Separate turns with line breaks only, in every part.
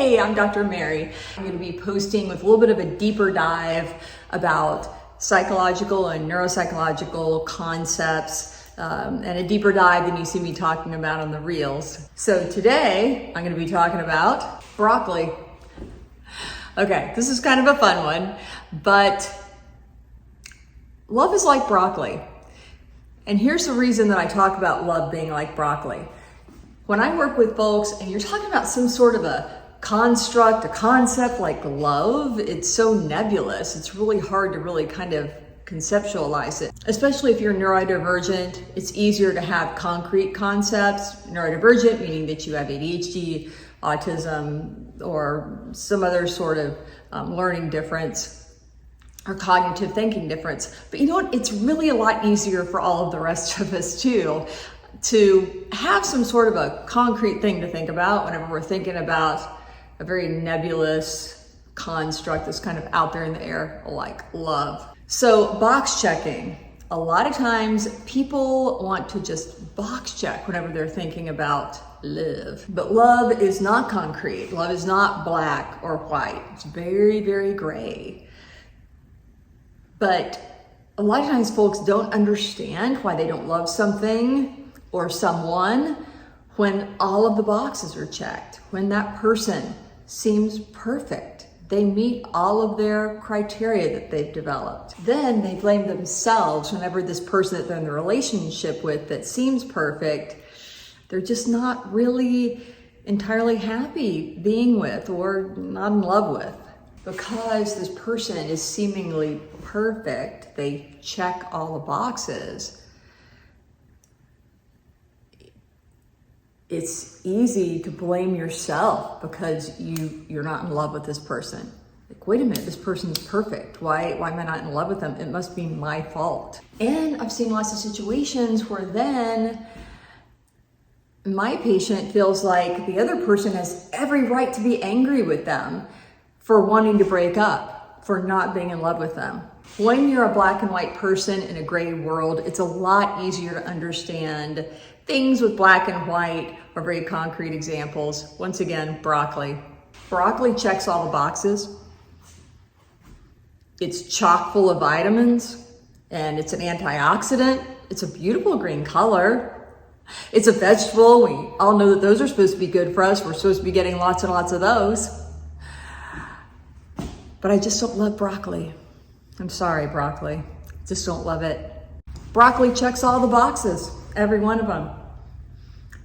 Hey, I'm Dr. Mary. I'm going to be posting with a little bit of a deeper dive about psychological and neuropsychological concepts and a deeper dive than you see me talking about on the reels. So today I'm going to be talking about broccoli. Okay, this is kind of a fun one, but love is like broccoli. And here's the reason that I talk about love being like broccoli. When I work with folks and you're talking about some sort of a construct, a concept like love, it's so nebulous. It's really hard to really kind of conceptualize it. Especially if you're neurodivergent, it's easier to have concrete concepts. Neurodivergent meaning that you have ADHD, autism, or some other sort of learning difference or cognitive thinking difference. But you know what? It's really a lot easier for all of the rest of us too, to have some sort of a concrete thing to think about whenever we're thinking about a very nebulous construct that's kind of out there in the air, like love. So box checking. A lot of times people want to just box check whenever they're thinking about love. But love is not concrete. Love is not black or white. It's very, very gray. But a lot of times folks don't understand why they don't love something or someone when all of the boxes are checked, when that person seems perfect. They meet all of their criteria that they've developed. Then they blame themselves whenever this person that they're in the relationship with that seems perfect, they're just not really entirely happy being with or not in love with. Because this person is seemingly perfect, they check all the boxes, it's easy to blame yourself because you're not in love with this person. Like, wait a minute, this person's perfect. Why am I not in love with them? It must be my fault. And I've seen lots of situations where then my patient feels like the other person has every right to be angry with them for wanting to break up, for not being in love with them. When you're a black and white person in a gray world, it's a lot easier to understand things with black and white or very concrete examples. Once again, broccoli. Broccoli checks all the boxes. It's chock full of vitamins and it's an antioxidant. It's a beautiful green color. It's a vegetable. We all know that those are supposed to be good for us. We're supposed to be getting lots and lots of those. But I just don't love broccoli. I'm sorry, broccoli. Just don't love it. Broccoli checks all the boxes, every one of them.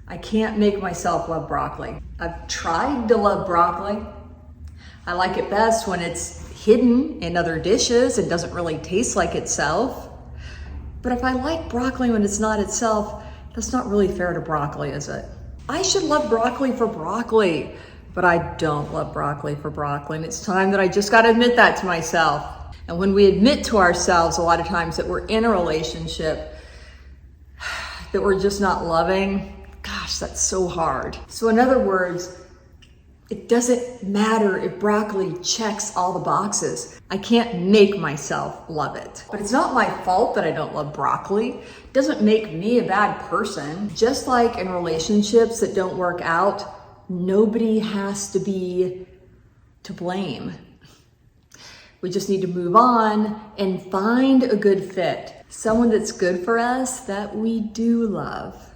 I can't make myself love broccoli. I've tried to love broccoli. I like it best when it's hidden in other dishes and doesn't really taste like itself. But if I like broccoli when it's not itself, that's not really fair to broccoli, is it? I should love broccoli for broccoli. But I don't love broccoli for broccoli. And it's time that I just got to admit that to myself. And when we admit to ourselves a lot of times that we're in a relationship that we're just not loving, gosh, that's so hard. So in other words, it doesn't matter if broccoli checks all the boxes. I can't make myself love it. But it's not my fault that I don't love broccoli. It doesn't make me a bad person. Just like in relationships that don't work out, nobody has to be to blame. We just need to move on and find a good fit. Someone that's good for us that we do love.